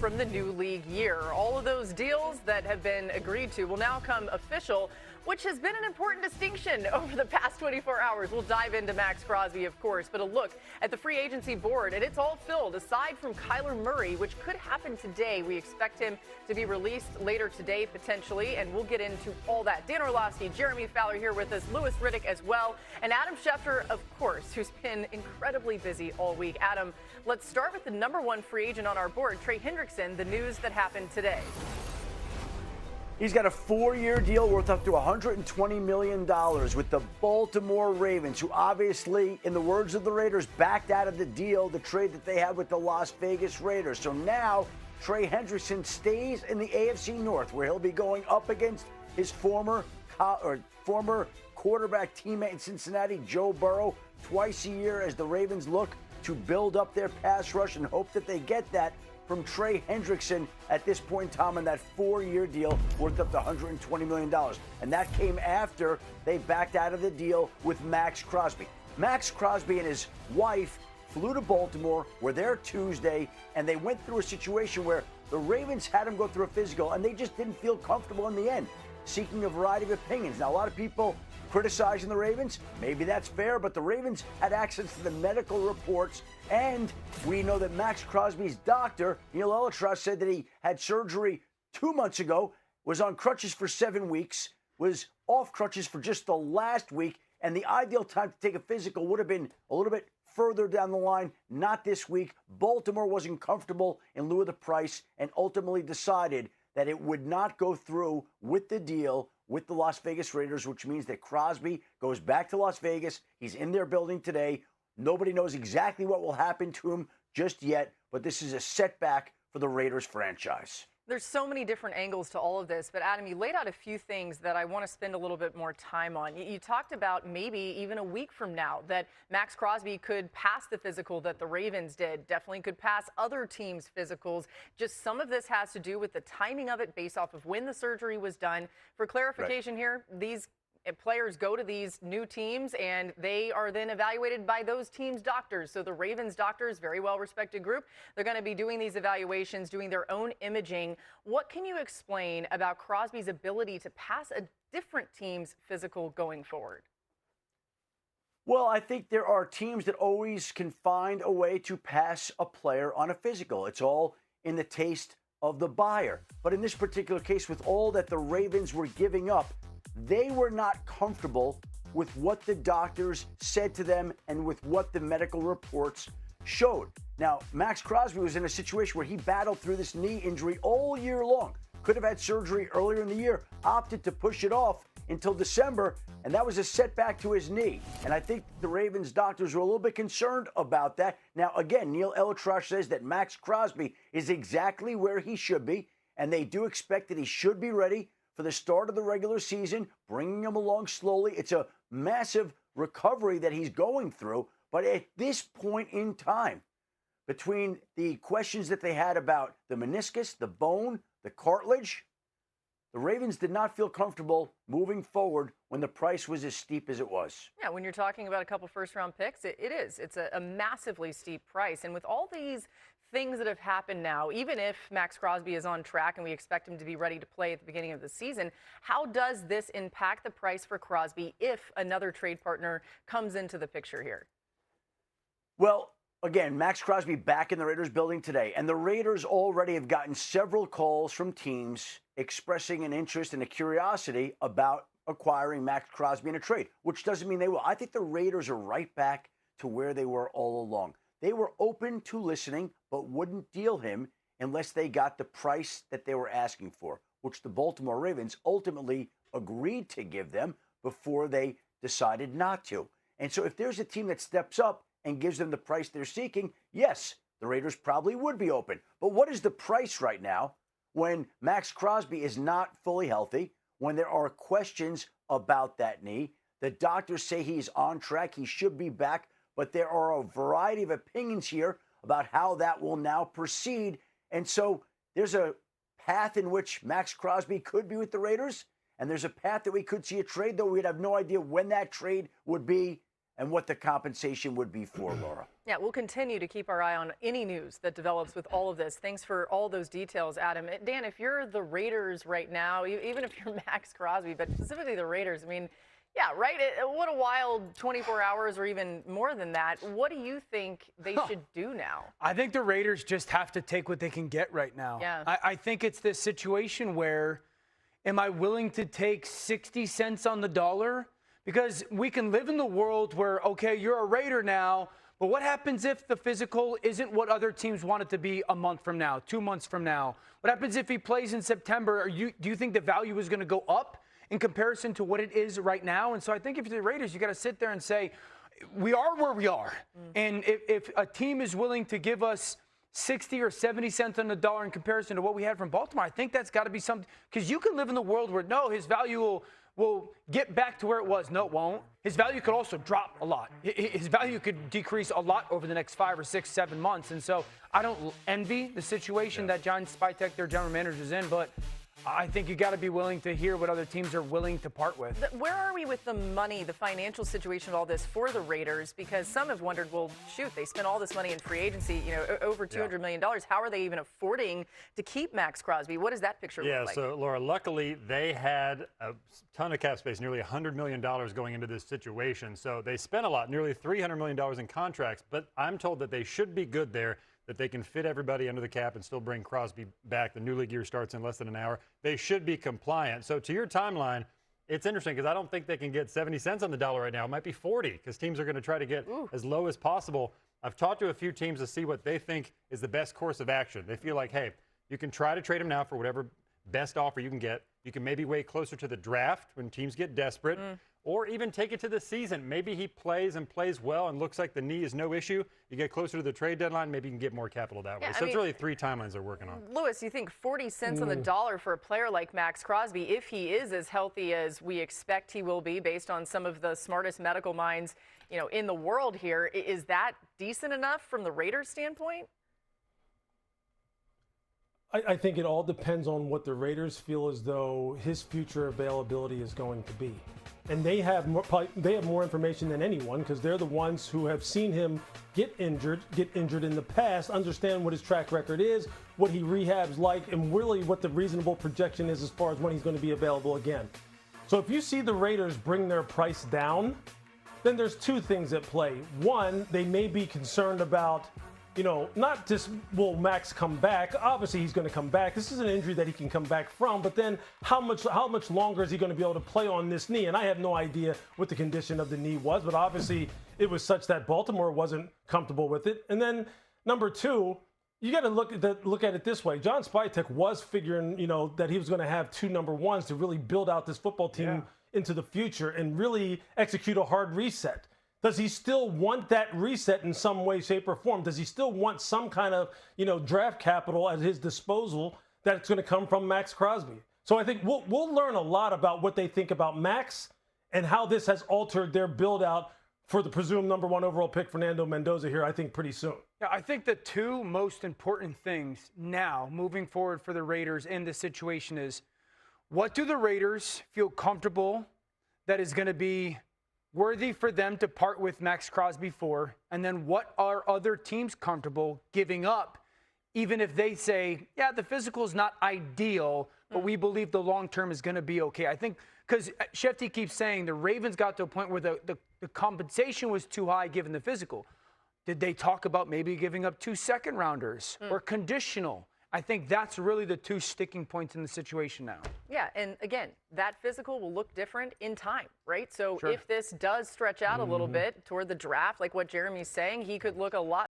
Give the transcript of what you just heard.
from the new league year. All of those deals that have been agreed to will now come official, which has been an important distinction over the past 24 hours. We'll dive into Maxx Crosby, of course, but a look at the free agency board, and it's all filled, aside from Kyler Murray, which could happen today. We expect him to be released later today, potentially, and we'll get into all that. Dan Orlovsky, Jeremy Fowler here with us, Louis Riddick as well, and Adam Schefter, of course, who's been incredibly busy all week. Adam, let's start with the number one free agent on our board, Trey Hendrickson, the news that happened today. He's got a 4-year deal worth up to $120 million with the Baltimore Ravens, who obviously, in the words of the Raiders, backed out of the deal, the trade that they had with the Las Vegas Raiders. So now Trey Hendrickson stays in the AFC North, where he'll be going up against his former quarterback teammate in Cincinnati, Joe Burrow, twice a year as the Ravens look to build up their pass rush and hope that they get that from Trey Hendrickson at this point in time on that 4-year deal worth up to $120 million. And that came after they backed out of the deal with Maxx Crosby. Maxx Crosby and his wife flew to Baltimore, were there Tuesday, and they went through a situation where the Ravens had him go through a physical, and they just didn't feel comfortable in the end, seeking a variety of opinions. Now, a lot of people criticizing the Ravens. Maybe that's fair, but the Ravens had access to the medical reports, and we know that Maxx Crosby's doctor, Neil Elitrosh, said that he had surgery 2 months ago, was on crutches for 7 weeks, was off crutches for just the last week, and the ideal time to take a physical would have been a little bit further down the line, not this week. Baltimore wasn't comfortable in lieu of the price and ultimately decided that it would not go through with the deal with the Las Vegas Raiders, which means that Crosby goes back to Las Vegas. He's in their building today. Nobody knows exactly what will happen to him just yet, but this is a setback for the Raiders franchise. There's so many different angles to all of this, but Adam, you laid out a few things that I want to spend a little bit more time on. You talked about maybe even a week from now that Maxx Crosby could pass the physical that the Ravens did, definitely could pass other teams' physicals. Just some of this has to do with the timing of it based off of when the surgery was done. For clarification here, these players go to these new teams and they are then evaluated by those teams' doctors. So the Ravens doctors, very well-respected group, they're going to be doing these evaluations, doing their own imaging. What can you explain about Crosby's ability to pass a different team's physical going forward? Well, I think there are teams that always can find a way to pass a player on a physical. It's all in the taste of the buyer. But in this particular case, with all that the Ravens were giving up, they were not comfortable with what the doctors said to them and with what the medical reports showed. Now, Maxx Crosby was in a situation where he battled through this knee injury all year long. Could have had surgery earlier in the year, opted to push it off until December, and that was a setback to his knee. And I think the Ravens doctors were a little bit concerned about that. Now, again, Neil Elitrosh says that Maxx Crosby is exactly where he should be, and they do expect that he should be ready for the start of the regular season, bringing him along slowly. It's a massive recovery that he's going through. But at this point in time, between the questions that they had about the meniscus, the bone, the cartilage, the Ravens did not feel comfortable moving forward when the price was as steep as it was. Yeah, when you're talking about a couple first-round picks, it is. It's a massively steep price. And with all these things that have happened now, even if Maxx Crosby is on track and we expect him to be ready to play at the beginning of the season, how does this impact the price for Crosby if another trade partner comes into the picture here? Well, again, Maxx Crosby back in the Raiders building today, and the Raiders already have gotten several calls from teams expressing an interest and a curiosity about acquiring Maxx Crosby in a trade, which doesn't mean they will. I think the Raiders are right back to where they were all along. They were open to listening, but wouldn't deal him unless they got the price that they were asking for, which the Baltimore Ravens ultimately agreed to give them before they decided not to. And so if there's a team that steps up and gives them the price they're seeking, yes, the Raiders probably would be open. But what is the price right now when Maxx Crosby is not fully healthy, when there are questions about that knee? The doctors say he's on track, he should be back, but there are a variety of opinions here about how that will now proceed. And so there's a path in which Maxx Crosby could be with the Raiders, and there's a path that we could see a trade, though we'd have no idea when that trade would be and what the compensation would be for, Laura. Yeah, we'll continue to keep our eye on any news that develops with all of this. Thanks for all those details, Adam. Dan, if you're the Raiders right now, even if you're Maxx Crosby, but specifically the Raiders, I mean, yeah, right? What a wild 24 hours or even more than that. What do you think they should do now? I think the Raiders just have to take what they can get right now. Yeah. I think it's this situation where, am I willing to take 60 cents on the dollar? Because we can live in the world where, okay, you're a Raider now, but what happens if the physical isn't what other teams want it to be a month from now, 2 months from now? What happens if he plays in September? Do you think the value is going to go up in comparison to what it is right now? And so I think if you're the Raiders, you got to sit there and say, we are where we are. And if a team is willing to give us 60 or 70 cents on the dollar in comparison to what we had from Baltimore, I think that's got to be something. Because you can live in the world where, no, his value will get back to where it was. No, it won't. His value could also drop a lot. His value could decrease a lot over the next 5 or 6, 7 months. And so I don't envy the situation that John Spytek, their general manager, is in, but I think you got to be willing to hear what other teams are willing to part with. Where are we with the money, the financial situation of all this for the Raiders? Because some have wondered, well, shoot, they spent all this money in free agency, over $200 million. How are they even affording to keep Maxx Crosby? What does that picture look like? Yeah, so, Laura, luckily they had a ton of cap space, nearly $100 million going into this situation. So they spent a lot, nearly $300 million in contracts. But I'm told that they should be good there, that they can fit everybody under the cap and still bring Crosby back. The new league year starts in less than an hour. They should be compliant. So to your timeline, it's interesting because I don't think they can get 70 cents on the dollar right now. It might be 40 because teams are going to try to get as low as possible. I've talked to a few teams to see what they think is the best course of action. They feel like, hey, you can try to trade him now for whatever best offer you can get. You can maybe wait closer to the draft when teams get desperate. Or even take it to the season. Maybe he plays and plays well and looks like the knee is no issue. You get closer to the trade deadline, maybe you can get more capital that way. So it's really 3 timelines they're working on. Lewis, you think 40 cents on the dollar for a player like Maxx Crosby, if he is as healthy as we expect he will be based on some of the smartest medical minds, in the world here, is that decent enough from the Raiders standpoint? I think it all depends on what the Raiders feel as though his future availability is going to be. And they have more information than anyone because they're the ones who have seen him get injured in the past, understand what his track record is, what he rehabs like, and really what the reasonable projection is as far as when he's going to be available again. So if you see the Raiders bring their price down, then there's 2 things at play. One, they may be concerned about, not just will Max come back. Obviously, he's going to come back. This is an injury that he can come back from. But then how much longer is he going to be able to play on this knee? And I have no idea what the condition of the knee was. But obviously, it was such that Baltimore wasn't comfortable with it. And then number 2, you got to look at it this way. John Spytek was figuring, that he was going to have 2 number 1s to really build out this football team into the future and really execute a hard reset. Does he still want that reset in some way, shape, or form? Does he still want some kind of, draft capital at his disposal that's going to come from Maxx Crosby? So I think we'll learn a lot about what they think about Max and how this has altered their build-out for the presumed number 1 overall pick, Fernando Mendoza, here, I think, pretty soon. Yeah, I think the 2 most important things now moving forward for the Raiders in this situation is, what do the Raiders feel comfortable that is going to be worthy for them to part with Maxx Crosby for? And then what are other teams comfortable giving up, even if they say, yeah, the physical is not ideal, but we believe the long term is going to be okay? I think because Schefter keeps saying the Ravens got to a point where the compensation was too high given the physical. Did they talk about maybe giving up 2 second-rounders or conditional? I think that's really the 2 sticking points in the situation now. Yeah, and again, that physical will look different in time, right? So if this does stretch out a little bit toward the draft, like what Jeremy's saying, he could look a lot